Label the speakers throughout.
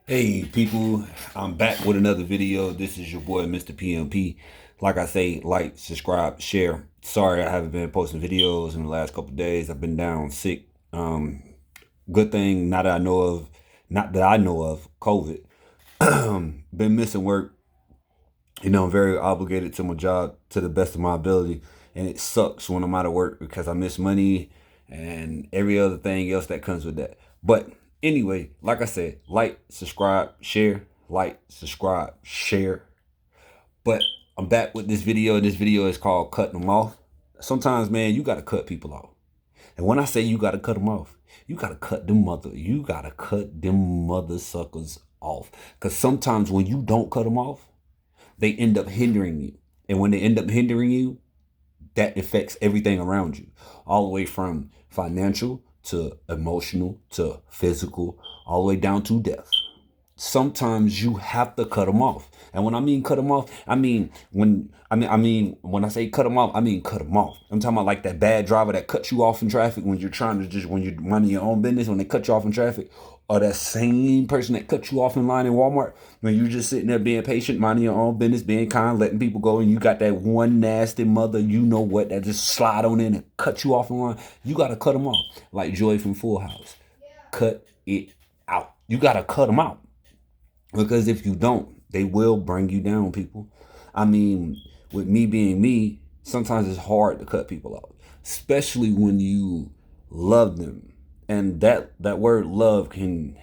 Speaker 1: Hey people, I'm back with another video. This is your boy Mr. P.M.P. Like I say, like, subscribe, share. Sorry I haven't been posting videos in the last couple of days. I've been down sick. Good thing not that I know of, COVID. Been missing work. I'm very obligated to my job to the best of my ability. And it sucks when I'm out of work because I miss money and every other thing else that comes with that. But anyway, like I said, like, subscribe, share, like, subscribe, share. But I'm back with this video, and this video is called Cutting Them Off. Sometimes, man, you gotta cut people off. And when I say you gotta cut them off, you gotta cut them mother suckers off. Cause sometimes when you don't cut them off, they end up hindering you. And when they end up hindering you, that affects everything around you, all the way from financial to emotional to physical, all the way down to death. Sometimes you have to cut them off. And when I mean cut them off, when I say cut them off, I mean cut them off. I'm talking about like that bad driver that cuts you off in traffic when you're running your own business, when they cut you off in traffic, or that same person that cut you off in line in Walmart when you're just sitting there being patient, minding your own business, being kind, letting people go, and you got that one nasty mother, you know what, that just slide on in and cut you off in line. You got to cut them off. Like Joy from Full House. Cut it out. You got to cut them out. Because if you don't, they will bring you down, people. I mean, with me being me, sometimes it's hard to cut people out, especially when you love them. And that word love can,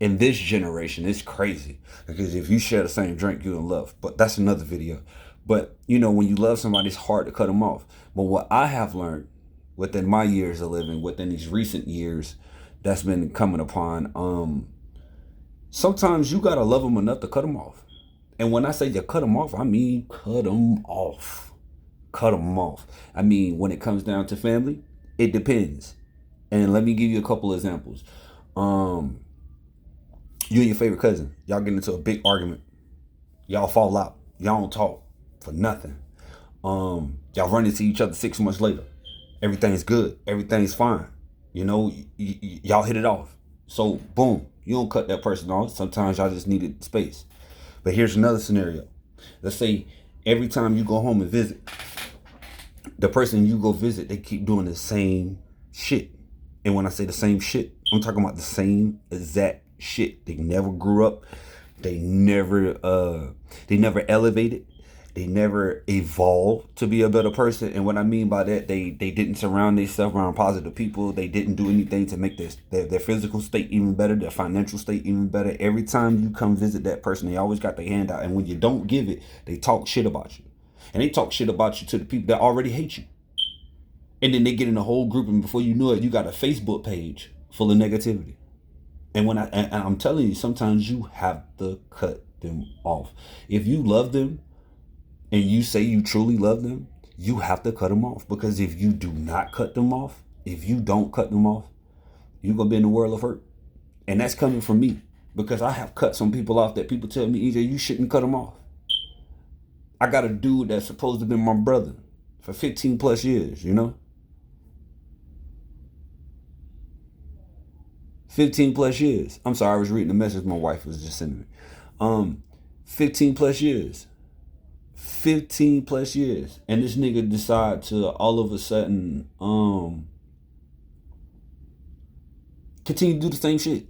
Speaker 1: in this generation, it's crazy. Because if you share the same drink, you're in love. But that's another video. But, when you love somebody, it's hard to cut them off. But what I have learned within my years of living, within these recent years, that's been coming upon, sometimes you gotta love them enough to cut them off. And when I say you cut them off, I mean cut them off. Cut them off. I mean, when it comes down to family, it depends. And let me give you a couple examples. You and your favorite cousin, y'all get into a big argument. Y'all fall out. Y'all don't talk for nothing. Y'all run into each other 6 months later. Everything's good. Everything's fine. Y'all hit it off. So boom, you don't cut that person off. Sometimes y'all just needed space. But here's another scenario. Let's say every time you go home and visit, the person you go visit, they keep doing the same shit. And when I say the same shit, I'm talking about the same exact shit. They never grew up. They never elevated. They never evolved to be a better person. And what I mean by that, they didn't surround themselves around positive people. They didn't do anything to make their physical state even better, their financial state even better. Every time you come visit that person, they always got their hand out. And when you don't give it, they talk shit about you. And they talk shit about you to the people that already hate you. And then they get in a whole group, and before you know it, you got a Facebook page full of negativity. And I'm telling you, sometimes you have to cut them off. If you love them, and you say you truly love them, you have to cut them off. Because if you do not cut them off, if you don't cut them off, you're going to be in the world of hurt. And that's coming from me. Because I have cut some people off that people tell me, EJ, you shouldn't cut them off. I got a dude that's supposed to be my brother for 15 plus years, 15 plus years. I'm sorry, I was reading the message my wife was just sending me. 15 plus years. 15 plus years, and this nigga decide to all of a sudden continue to do the same shit.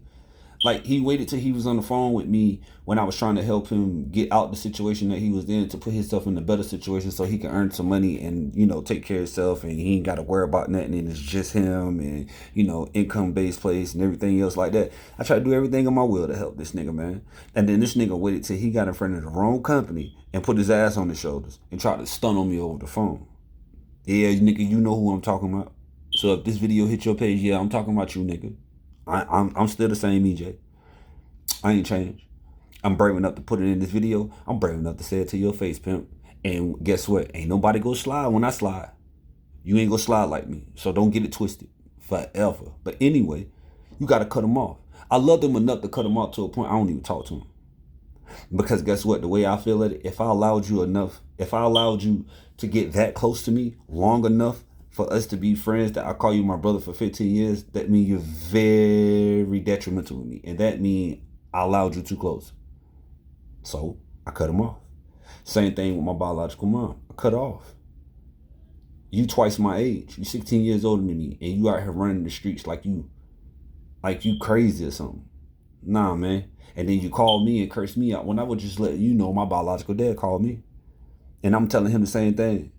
Speaker 1: Like, he waited till he was on the phone with me when I was trying to help him get out the situation that he was in, to put himself in a better situation so he can earn some money and, take care of himself, and he ain't got to worry about nothing, and it's just him and, income-based place and everything else like that. I tried to do everything in my will to help this nigga, man. And then this nigga waited till he got in front of the wrong company and put his ass on his shoulders and tried to stun on me over the phone. Yeah, nigga, you know who I'm talking about. So if this video hit your page, yeah, I'm talking about you, nigga. I'm still the same EJ. I ain't changed. I'm brave enough to put it in this video. I'm brave enough to say it to your face, pimp. And guess what? Ain't nobody gonna slide when I slide. You ain't gonna slide like me. So don't get it twisted. Forever. But anyway, you gotta cut them off. I love them enough to cut them off to a point I don't even talk to them. Because guess what? The way I feel it, if I allowed you to get that close to me long enough for us to be friends, that I call you my brother for 15 years, that means you're very detrimental to me. And that means I allowed you too close. So I cut him off. Same thing with my biological mom. I cut her off. You twice my age. You 16 years older than me, and you out here running the streets like you crazy or something. Nah, man. And then you call me and curse me out when I would just let you know my biological dad called me. And I'm telling him the same thing.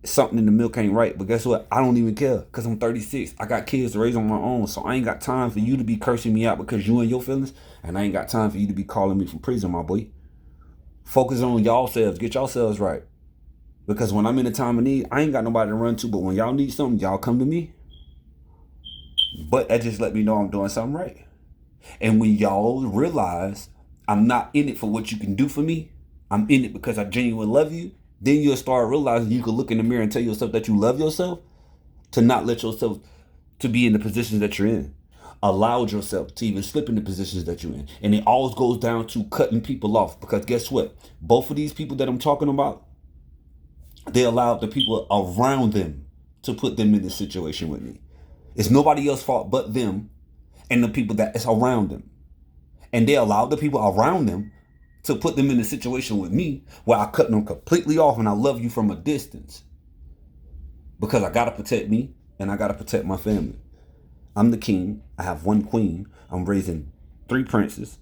Speaker 1: Something in the milk ain't right. But guess what? I don't even care because I'm 36. I got kids to raise on my own. So I ain't got time for you to be cursing me out because you and your feelings. And I ain't got time for you to be calling me from prison, my boy. Focus on y'all selves. Get yourselves right. Because when I'm in a time of need, I ain't got nobody to run to. But when y'all need something, y'all come to me. But that just let me know I'm doing something right. And when y'all realize I'm not in it for what you can do for me, I'm in it because I genuinely love you, then you'll start realizing you can look in the mirror and tell yourself that you love yourself, to not let yourself to be in the positions that you're in. Allowed yourself to even slip in the positions that you're in. And it always goes down to cutting people off. Because guess what? Both of these people that I'm talking about, they allowed the people around them to put them in this situation with me. It's nobody else's fault but them and the people that is around them. And they allowed the people around them to put them in a situation with me where I cut them completely off and I love you from a distance. Because I gotta protect me and I gotta protect my family. I'm the king. I have one queen. I'm raising 3 princes.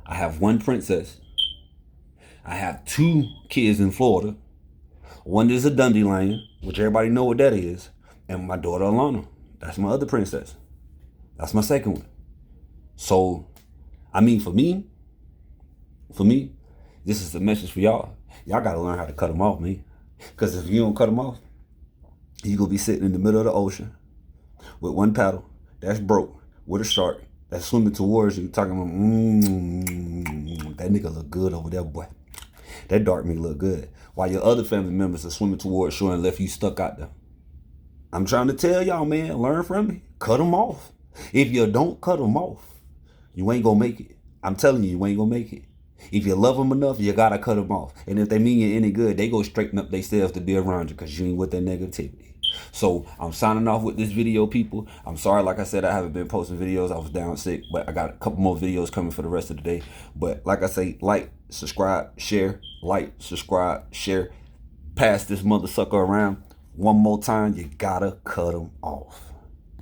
Speaker 1: I have 1 princess. I have 2 kids in Florida. One is a Dandelion, which everybody know what that is. And my daughter Alana. That's my other princess. That's my second one. So, I mean, for me, this is a message for y'all. Y'all got to learn how to cut them off, man. Because if you don't cut them off, you're going to be sitting in the middle of the ocean with 1 paddle that's broke, with a shark that's swimming towards you, talking about, that nigga look good over there, boy. That dark meat look good. While your other family members are swimming towards shore and left you stuck out there. I'm trying to tell y'all, man, learn from me. Cut them off. If you don't cut them off, you ain't gonna make it. I'm telling you, you ain't gonna make it. If you love them enough, you gotta cut them off. And if they mean you any good, they go straighten up themselves to be around you because you ain't with that negativity. So I'm signing off with this video, people. I'm sorry, like I said, I haven't been posting videos. I was down sick, but I got a couple more videos coming for the rest of the day. But like I say, like, subscribe, share, like, subscribe, share. Pass this mother sucker around. One more time, you gotta cut them off.